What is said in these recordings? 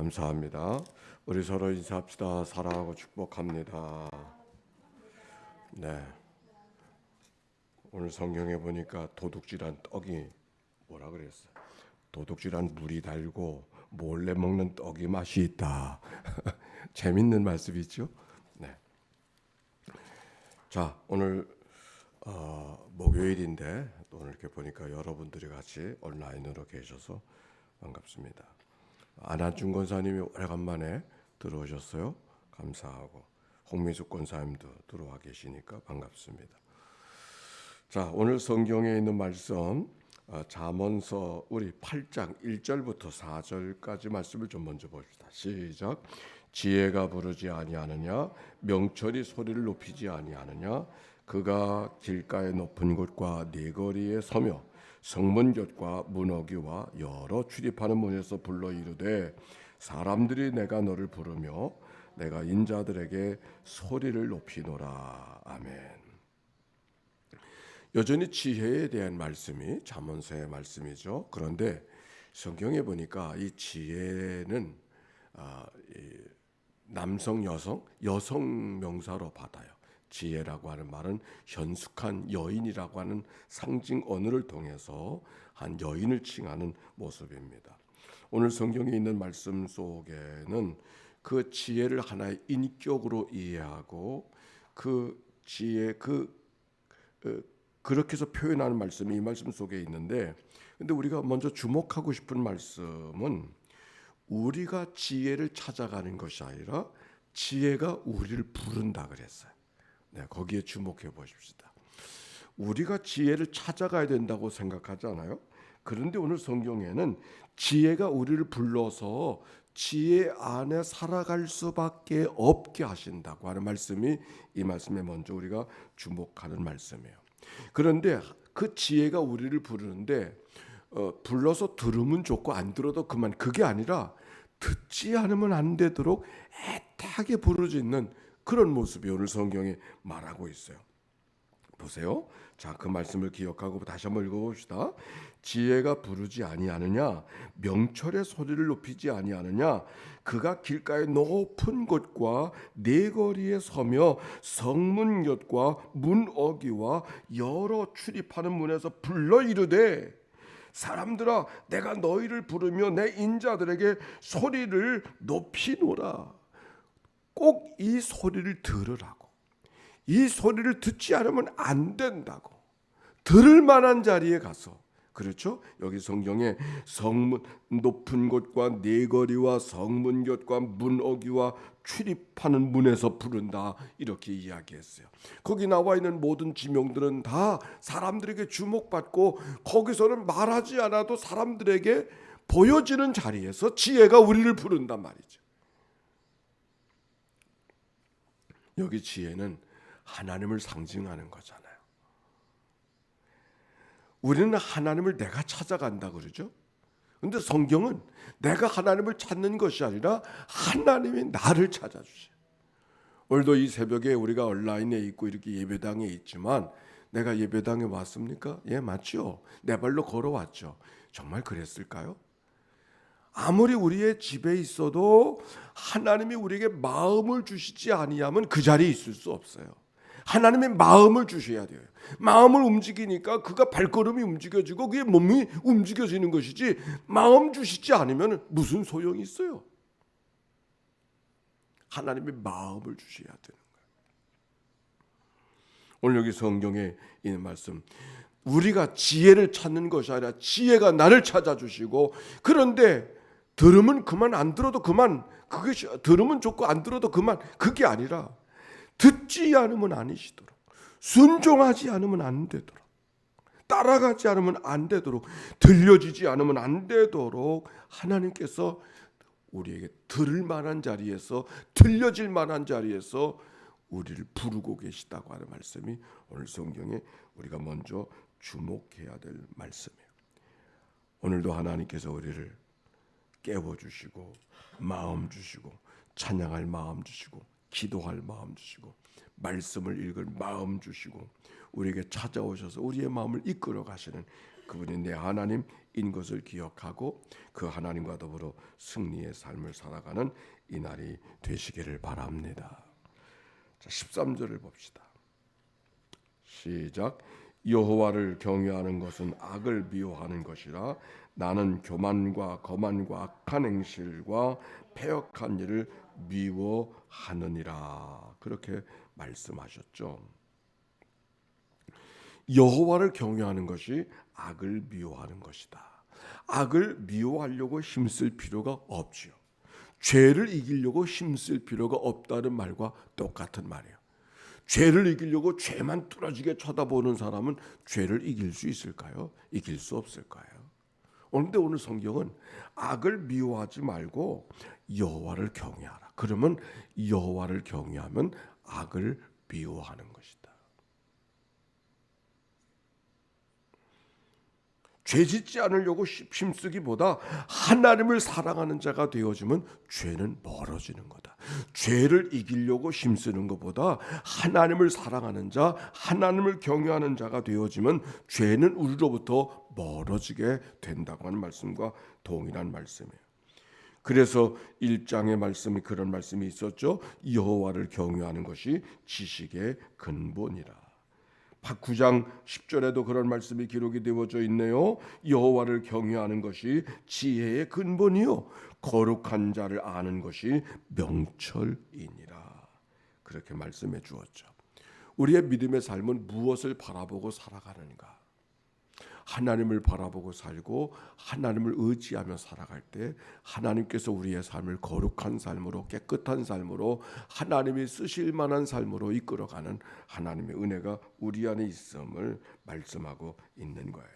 감사합니다. 우리 서로 인사합시다. 사랑하고 축복합니다. 네. 오늘 성경에 보니까 도둑질한 떡이 뭐라 그랬어요? 도둑질한 물이 달고 몰래 먹는 떡이 맛이 있다. 재밌는 말씀이죠? 네. 자, 오늘 목요일인데 오늘 이렇게 보니까 여러분들이 같이 온라인으로 계셔서 반갑습니다. 안한준 권사님이 오래간만에 들어오셨어요. 감사하고 홍미숙 권사님도 들어와 계시니까 반갑습니다. 자, 오늘 성경에 있는 말씀 잠언서 우리 8장 1절부터 4절까지 말씀을 좀 먼저 봅시다. 시작. 지혜가 부르지 아니하느냐, 명철이 소리를 높이지 아니하느냐, 그가 길가의 높은 곳과 네거리에 서며 성문곁과 문어기와 여러 출입하는 문에서 불러 이르되 사람들이 내가 너를 부르며 내가 인자들에게 소리를 높이노라. 아멘. 여전히 지혜에 대한 말씀이 잠언서의 말씀이죠. 그런데 성경에 보니까 이 지혜는 남성, 여성 명사로 받아요. 지혜라고 하는 말은 현숙한 여인이라고 하는 상징 언어를 통해서 한 여인을 칭하는 모습입니다. 오늘 성경에 있는 말씀 속에는 그 지혜를 하나의 인격으로 이해하고 그 지혜 그렇게 해서 표현하는 말씀이 이 말씀 속에 있는데, 근데 우리가 먼저 주목하고 싶은 말씀은 우리가 지혜를 찾아가는 것이 아니라 지혜가 우리를 부른다 그랬어요. 네, 거기에 주목해 보십시다. 우리가 지혜를 찾아가야 된다고 생각하잖아요. 그런데 오늘 성경에는 지혜가 우리를 불러서 지혜 안에 살아갈 수밖에 없게 하신다고 하는 말씀이 이 말씀에 먼저 우리가 주목하는 말씀이에요. 그런데 그 지혜가 우리를 부르는데 불러서 들으면 좋고 안 들어도 그만, 그게 아니라 듣지 않으면 안 되도록 애타게 부르짖는 그런 모습이 오늘 성경에 말하고 있어요. 보세요. 자, 그 말씀을 기억하고 다시 한번 읽어봅시다. 지혜가 부르지 아니하느냐, 명철의 소리를 높이지 아니하느냐, 그가 길가의 높은 곳과 네거리에 서며 성문곁과 문어기와 여러 출입하는 문에서 불러 이르되 사람들아 내가 너희를 부르며 내 인자들에게 소리를 높이노라. 꼭 이 소리를 들으라고. 이 소리를 듣지 않으면 안 된다고. 들을 만한 자리에 가서, 그렇죠? 여기 성경에 성문 높은 곳과 네거리와 성문곁과 문어기와 출입하는 문에서 부른다 이렇게 이야기했어요. 거기 나와 있는 모든 지명들은 다 사람들에게 주목받고 거기서는 말하지 않아도 사람들에게 보여지는 자리에서 지혜가 우리를 부른단 말이죠. 여기 지혜는 하나님을 상징하는 거잖아요. 우리는 하나님을 내가 찾아간다 그러죠. 근데 성경은 내가 하나님을 찾는 것이 아니라 하나님이 나를 찾아주세요. 오늘도 이 새벽에 우리가 온라인에 있고 이렇게 예배당에 있지만 내가 예배당에 왔습니까? 예, 맞죠. 내 발로 걸어왔죠. 정말 그랬을까요? 아무리 우리의 집에 있어도 하나님이 우리에게 마음을 주시지 아니하면 그 자리에 있을 수 없어요. 하나님의 마음을 주셔야 돼요. 마음을 움직이니까 그가 발걸음이 움직여지고 그게 몸이 움직여지는 것이지, 마음 주시지 않으면 무슨 소용이 있어요. 하나님의 마음을 주셔야 되는 거예요. 오늘 여기 성경에 있는 말씀, 우리가 지혜를 찾는 것이 아니라 지혜가 나를 찾아주시고, 그런데 들으면 그만, 안 들어도 그만, 그것이 들으면 좋고 안 들어도 그만, 그게 아니라 듣지 않으면 아니시도록, 순종하지 않으면 안 되도록, 따라가지 않으면 안 되도록, 들려지지 않으면 안 되도록 하나님께서 우리에게 들을 만한 자리에서, 들려질 만한 자리에서 우리를 부르고 계시다고 하는 말씀이 오늘 성경에 우리가 먼저 주목해야 될 말씀이에요. 오늘도 하나님께서 우리를 깨워주시고 마음 주시고 찬양할 마음 주시고 기도할 마음 주시고 말씀을 읽을 마음 주시고 우리에게 찾아오셔서 우리의 마음을 이끌어 가시는 그분이 내 하나님인 것을 기억하고 그 하나님과 더불어 승리의 삶을 살아가는 이 날이 되시기를 바랍니다. 자, 13절을 봅시다. 시작. 여호와를 경외하는 것은 악을 미워하는 것이라 나는 교만과 거만과 악한 행실과 패역한 일을 미워하느니라. 그렇게 말씀하셨죠. 여호와를 경외하는 것이 악을 미워하는 것이다. 악을 미워하려고 힘쓸 필요가 없지요. 죄를 이기려고 힘쓸 필요가 없다는 말과 똑같은 말이에요. 죄를 이기려고 죄만 뚫어지게 쳐다보는 사람은 죄를 이길 수 있을까요? 이길 수 없을까요? 그런데 오늘 성경은 악을 미워하지 말고 여호와를 경외하라. 그러면 여호와를 경외하면 악을 미워하는 것이다. 죄 짓지 않으려고 힘쓰기보다 하나님을 사랑하는 자가 되어지면 죄는 멀어지는 거다. 죄를 이기려고 힘쓰는 것보다 하나님을 사랑하는 자, 하나님을 경외하는 자가 되어지면 죄는 우리로부터 멀어지게 된다고 하는 말씀과 동일한 말씀이에요. 그래서 1장의 말씀이 그런 말씀이 있었죠. 여호와를 경외하는 것이 지식의 근본이라. 9장 10절에도 그런 말씀이 기록이 되어져 있네요. 여호와를 경외하는 것이 지혜의 근본이요 거룩한 자를 아는 것이 명철이니라. 그렇게 말씀해 주었죠. 우리의 믿음의 삶은 무엇을 바라보고 살아가는가? 하나님을 바라보고 살고 하나님을 의지하며 살아갈 때 하나님께서 우리의 삶을 거룩한 삶으로, 깨끗한 삶으로, 하나님이 쓰실 만한 삶으로 이끌어가는 하나님의 은혜가 우리 안에 있음을 말씀하고 있는 거예요.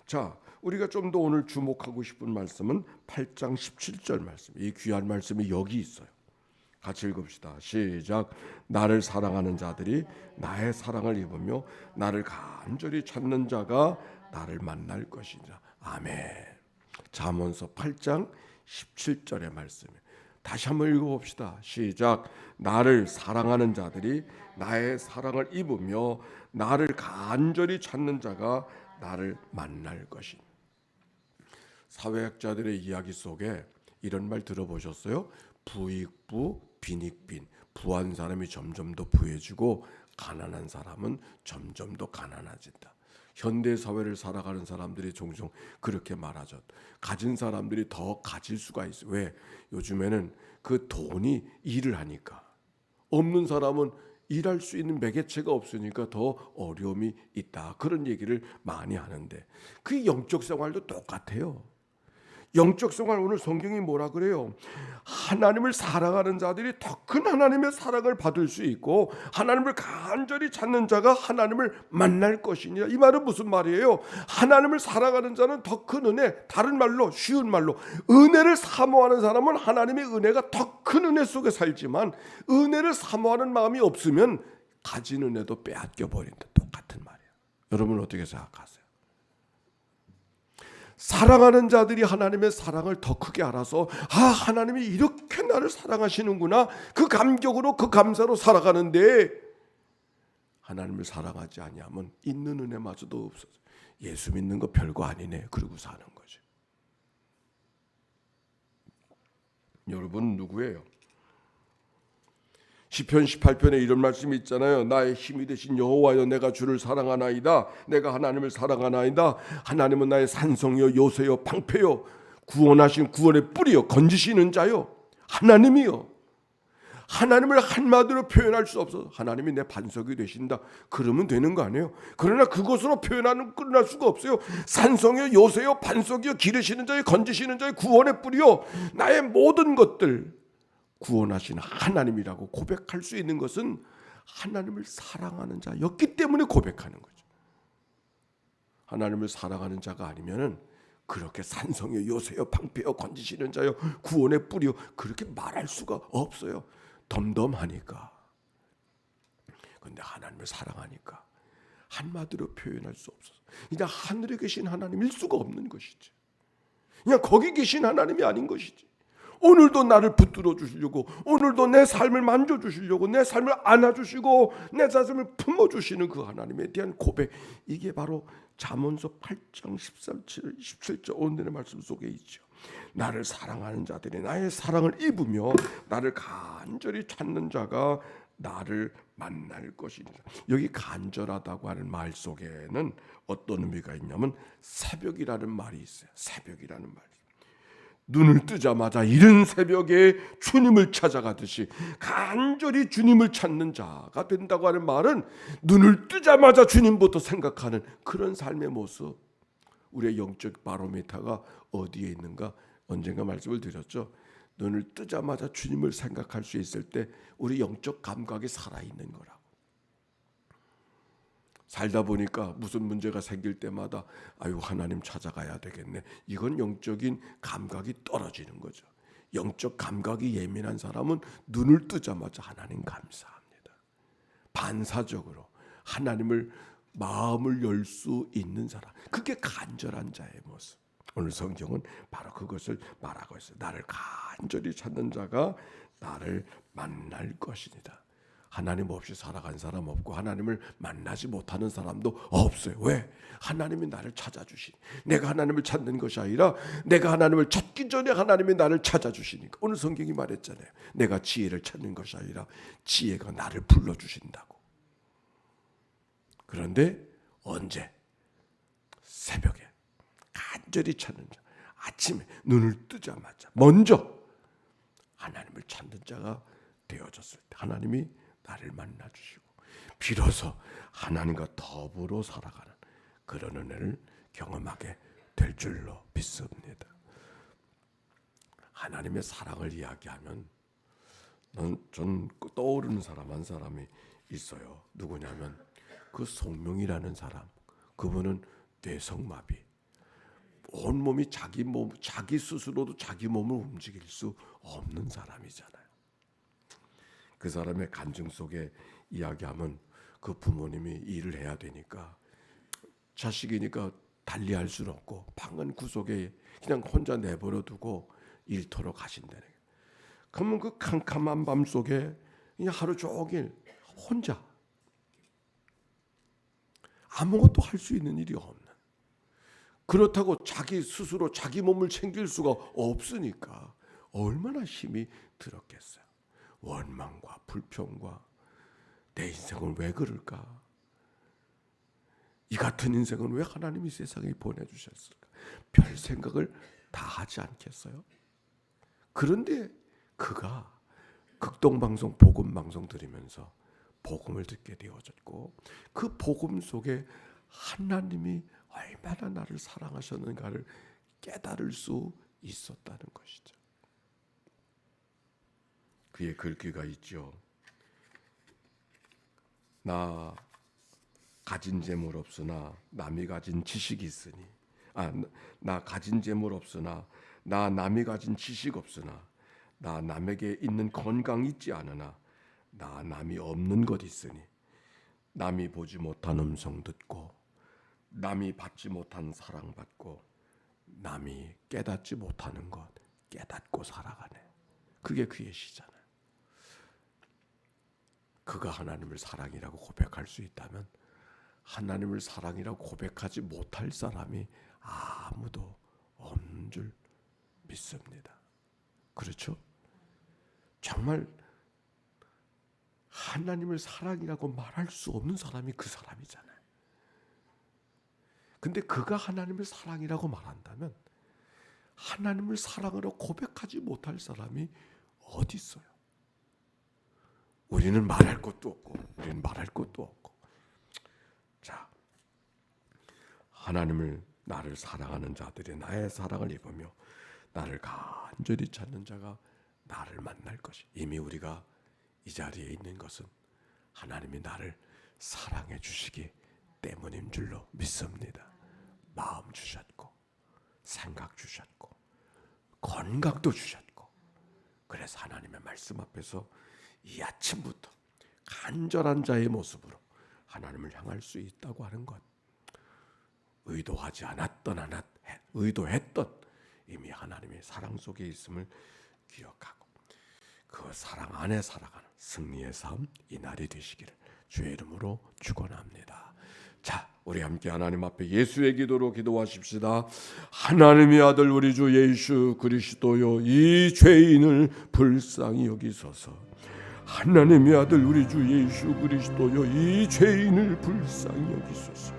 자, 우리가 좀 더 오늘 주목하고 싶은 말씀은 8장 17절 말씀. 이 귀한 말씀이 여기 있어요. 같이 읽읍시다. 시작. 나를 사랑하는 자들이 나의 사랑을 입으며 나를 간절히 찾는 자가 나를 만날 것이니라. 아멘. 잠언서 8장 17절의 말씀이에요. 다시 한번 읽어봅시다. 시작. 나를 사랑하는 자들이 나의 사랑을 입으며 나를 간절히 찾는 자가 나를 만날 것이니. 사회학자들의 이야기 속에 이런 말 들어보셨어요? 부익부 빈익빈. 부한 사람이 점점 더 부해지고 가난한 사람은 점점 더 가난해진다. 현대 사회를 살아가는 사람들이 종종 그렇게 말하죠. 가진 사람들이 더 가질 수가 있어요. 왜? 요즘에는 그 돈이 일을 하니까. 없는 사람은 일할 수 있는 매개체가 없으니까 더 어려움이 있다. 그런 얘기를 많이 하는데 그 영적 생활도 똑같아요. 영적 생활 오늘 성경이 뭐라 그래요? 하나님을 사랑하는 자들이 더 큰 하나님의 사랑을 받을 수 있고 하나님을 간절히 찾는 자가 하나님을 만날 것이니라. 이 말은 무슨 말이에요? 하나님을 사랑하는 자는 더 큰 은혜, 다른 말로 쉬운 말로 은혜를 사모하는 사람은 하나님의 은혜가 더 큰 은혜 속에 살지만 은혜를 사모하는 마음이 없으면 가진 은혜도 빼앗겨 버린다. 똑같은 말이에요. 여러분 어떻게 생각하세요? 사랑하는 자들이 하나님의 사랑을 더 크게 알아서 하나님이 이렇게 나를 사랑하시는구나 그 감격으로 그 감사로 살아가는데 하나님을 사랑하지 아니하면 있는 은혜마저도 없어서 예수 믿는 거 별거 아니네 그러고 사는 거죠. 여러분 누구예요? 시편 18편에 이런 말씀이 있잖아요. 나의 힘이 되신 여호와여 내가 주를 사랑하나이다. 내가 하나님을 사랑하나이다. 하나님은 나의 산성이요 요새요 방패요 구원하신 구원의 뿌리요 건지시는 자요 하나님이요. 하나님을 한마디로 표현할 수 없어서 하나님이 내 반석이 되신다. 그러면 되는 거 아니에요? 그러나 그것으로 표현하는 끝날 수가 없어요. 산성이요 요새요 반석이요 기르시는 자요 건지시는 자요 구원의 뿌리요 나의 모든 것들 구원하신 하나님이라고 고백할 수 있는 것은 하나님을 사랑하는 자였기 때문에 고백하는 거죠. 하나님을 사랑하는 자가 아니면은 그렇게 산성이요 요새요 방패요 건지시는 자요 구원의 뿌리요 그렇게 말할 수가 없어요. 덤덤하니까. 그런데 하나님을 사랑하니까 한마디로 표현할 수 없어서 그냥 하늘에 계신 하나님일 수가 없는 것이지. 그냥 거기 계신 하나님이 아닌 것이지. 오늘도 나를 붙들어 주시려고, 오늘도 내 삶을 만져 주시려고, 내 삶을 안아 주시고 내 삶을 품어 주시는 그 하나님에 대한 고백, 이게 바로 잠언서 8장 17절 오늘의 말씀 속에 있죠. 나를 사랑하는 자들이 나의 사랑을 입으며 나를 간절히 찾는 자가 나를 만날 것이니라. 여기 간절하다고 하는 말 속에는 어떤 의미가 있냐면 새벽이라는 말이 있어요. 새벽이라는 말이. 눈을 뜨자마자 이른 새벽에 주님을 찾아가듯이 간절히 주님을 찾는 자가 된다고 하는 말은 눈을 뜨자마자 주님부터 생각하는 그런 삶의 모습. 우리의 영적 바로미터가 어디에 있는가 언젠가 말씀을 드렸죠. 눈을 뜨자마자 주님을 생각할 수 있을 때 우리 영적 감각이 살아있는 거라고. 살다 보니까 무슨 문제가 생길 때마다 아유 하나님 찾아가야 되겠네. 이건 영적인 감각이 떨어지는 거죠. 영적 감각이 예민한 사람은 눈을 뜨자마자 하나님 감사합니다. 반사적으로 하나님을 마음을 열 수 있는 사람. 그게 간절한 자의 모습. 오늘 성경은 바로 그것을 말하고 있어요. 나를 간절히 찾는 자가 나를 만날 것이니다. 하나님 없이 살아간 사람 없고 하나님을 만나지 못하는 사람도 없어요. 왜? 하나님이 나를 찾아주시니. 내가 하나님을 찾는 것이 아니라 내가 하나님을 찾기 전에 하나님이 나를 찾아주시니까. 오늘 성경이 말했잖아요. 내가 지혜를 찾는 것이 아니라 지혜가 나를 불러주신다고. 그런데 언제? 새벽에 간절히 찾는 자, 아침에 눈을 뜨자마자 먼저 하나님을 찾는 자가 되어졌을 때 하나님이 나를 만나주시고 비로소 하나님과 더불어 살아가는 그런 은혜를 경험하게 될 줄로 믿습니다. 하나님의 사랑을 이야기하면 전 떠오르는 사람 한 사람이 있어요. 누구냐면 그 송명이라는 사람. 그분은 뇌성마비. 온몸이 자기 스스로도 자기 몸을 움직일 수 없는 사람이잖아요. 그 사람의 간증 속에 이야기하면 그 부모님이 일을 해야 되니까 자식이니까 달리할 수는 없고 방은 구석에 그냥 혼자 내버려 두고 일터로 가신다는 거예요. 그러면 그 캄캄한 밤 속에 그냥 하루 종일 혼자 아무것도 할 수 있는 일이 없는, 그렇다고 자기 스스로 자기 몸을 챙길 수가 없으니까 얼마나 힘이 들었겠어요. 원망과 불평과 내 인생은 왜 그럴까? 이 같은 인생은 왜 하나님이 세상에 보내주셨을까? 별 생각을 다 하지 않겠어요? 그런데 그가 극동방송 복음방송 들으면서 복음을 듣게 되어졌고 그 복음 속에 하나님이 얼마나 나를 사랑하셨는가를 깨달을 수 있었다는 것이죠. 그의 글귀가 있죠. 나 가진 재물 없으나 남이 가진 지식이 있으니 나 가진 재물 없으나 나 남이 가진 지식 없으나 나 남에게 있는 건강 있지 않으나 나 남이 없는 것 있으니 남이 보지 못한 음성 듣고 남이 받지 못한 사랑 받고 남이 깨닫지 못하는 것 깨닫고 살아가네. 그게 그의 시잖아요. 그가 하나님을 사랑이라고 고백할 수 있다면 하나님을 사랑이라고 고백하지 못할 사람이 아무도 없는 줄 믿습니다. 그렇죠? 정말 하나님을 사랑이라고 말할 수 없는 사람이 그 사람이잖아요. 근데 그가 하나님을 사랑이라고 말한다면 하나님을 사랑으로 고백하지 못할 사람이 어디 있어요? 우리는 말할 것도 없고 우리는 말할 것도 없고. 자, 하나님을 나를 사랑하는 자들이 나의 사랑을 입으며 나를 간절히 찾는 자가 나를 만날 것이. 이미 우리가 이 자리에 있는 것은 하나님이 나를 사랑해 주시기 때문인 줄로 믿습니다. 마음 주셨고 생각 주셨고 건강도 주셨고 그래서 하나님의 말씀 앞에서 이 아침부터 간절한 자의 모습으로 하나님을 향할 수 있다고 하는 것. 의도하지 않았던 의도했던 이미 하나님의 사랑 속에 있음을 기억하고 그 사랑 안에 살아가는 승리의 삶 이 날이 되시기를 주의 이름으로 축원합니다. 자, 우리 함께 하나님 앞에 예수의 기도로 기도하십시다. 하나님의 아들 우리 주 예수 그리스도요, 이 죄인을 불쌍히 여기소서. 하나님의 아들 우리 주 예수 그리스도요, 이 죄인을 불쌍히 여기소서.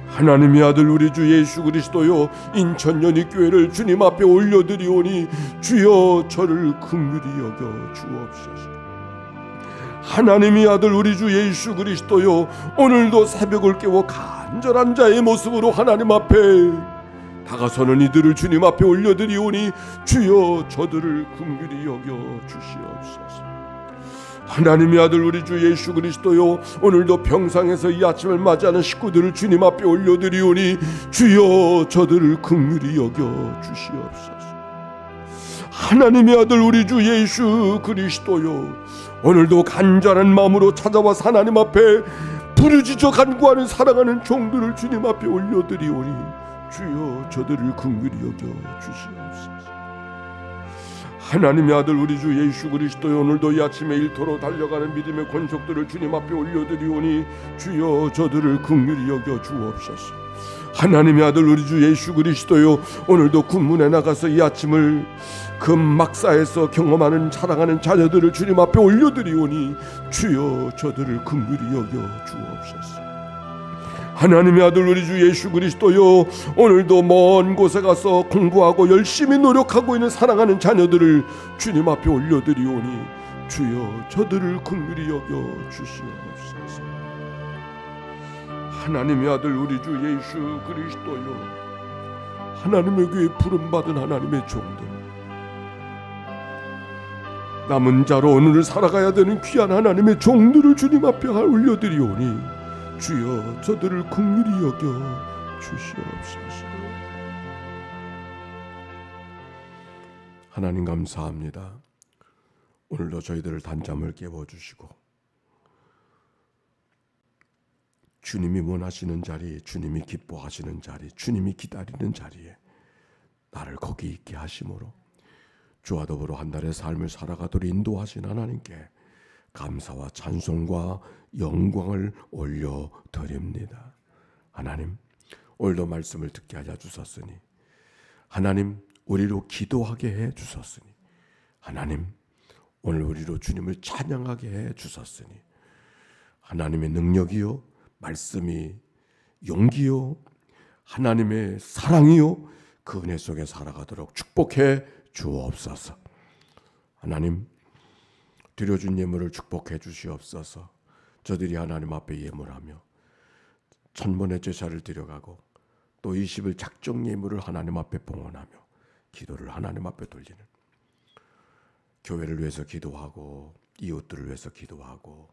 하나님의 아들 우리 주 예수 그리스도요, 인천연희교회를 주님 앞에 올려드리오니 주여 저를 긍휼히 여겨 주옵소서. 하나님의 아들 우리 주 예수 그리스도요, 오늘도 새벽을 깨워 간절한 자의 모습으로 하나님 앞에 다가서는 이들을 주님 앞에 올려드리오니 주여 저들을 긍휼히 여겨 주시옵소서. 하나님의 아들 우리 주 예수 그리스도요, 오늘도 평상에서 이 아침을 맞이하는 식구들을 주님 앞에 올려드리오니 주여 저들을 긍휼히 여겨 주시옵소서. 하나님의 아들 우리 주 예수 그리스도요, 오늘도 간절한 마음으로 찾아와 하나님 앞에 부르짖어 간구하는 사랑하는 종들을 주님 앞에 올려드리오니 주여 저들을 긍휼히 여겨 주시옵소서. 하나님의 아들 우리 주 예수 그리스도여, 오늘도 이 아침에 일터로 달려가는 믿음의 권속들을 주님 앞에 올려드리오니 주여 저들을 긍휼히 여겨 주옵소서. 하나님의 아들 우리 주 예수 그리스도여, 오늘도 군문에 나가서 이 아침을 금막사에서 경험하는 사랑하는 자녀들을 주님 앞에 올려드리오니 주여 저들을 긍휼히 여겨 주옵소서. 하나님의 아들 우리 주 예수 그리스도여, 오늘도 먼 곳에 가서 공부하고 열심히 노력하고 있는 사랑하는 자녀들을 주님 앞에 올려드리오니 주여 저들을 긍휼히 여겨 주시옵소서. 하나님의 아들 우리 주 예수 그리스도여, 하나님의 교회 부름받은 하나님의 종들, 남은 자로 오늘을 살아가야 되는 귀한 하나님의 종들을 주님 앞에 올려드리오니 주여 저들을 긍휼히 여겨 주시옵소서. 하나님 감사합니다. 오늘도 저희들을 단잠을 깨워주시고 주님이 원하시는 자리, 주님이 기뻐하시는 자리, 주님이 기다리는 자리에 나를 거기 있게 하심으로 주와 더불어 한 달의 삶을 살아가도록 인도하신 하나님께 감사와 찬송과 영광을 올려드립니다. 하나님, 오늘도 말씀을 듣게 하여 주셨으니, 하나님 우리로 기도하게 해 주셨으니, 하나님 오늘 우리로 주님을 찬양하게 해 주셨으니, 하나님의 능력이요, 말씀이 용기요, 하나님의 사랑이요, 그 은혜 속에 살아가도록 축복해 주옵소서. 하나님, 드려준 예물을 축복해 주시옵소서. 저들이 하나님 앞에 예물하며 천번의 제사를 드려가고 또 20일 작정 예물을 하나님 앞에 봉헌하며 기도를 하나님 앞에 돌리는, 교회를 위해서 기도하고 이웃들을 위해서 기도하고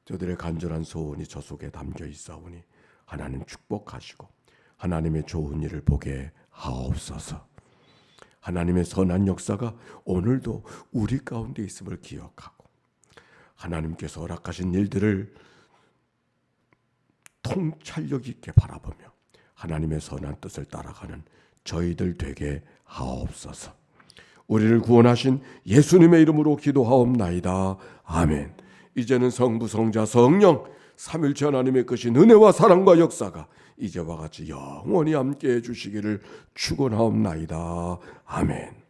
저들의 간절한 소원이 저 속에 담겨 있사오니 하나님 축복하시고 하나님의 좋은 일을 보게 하옵소서. 하나님의 선한 역사가 오늘도 우리 가운데 있음을 기억하고 하나님께서 허락하신 일들을 통찰력 있게 바라보며 하나님의 선한 뜻을 따라가는 저희들 되게 하옵소서. 우리를 구원하신 예수님의 이름으로 기도하옵나이다. 아멘. 이제는 성부, 성자, 성령 삼일체 하나님의 크신 은혜와 사랑과 역사가 이제와 같이 영원히 함께해 주시기를 축원하옵나이다. 아멘.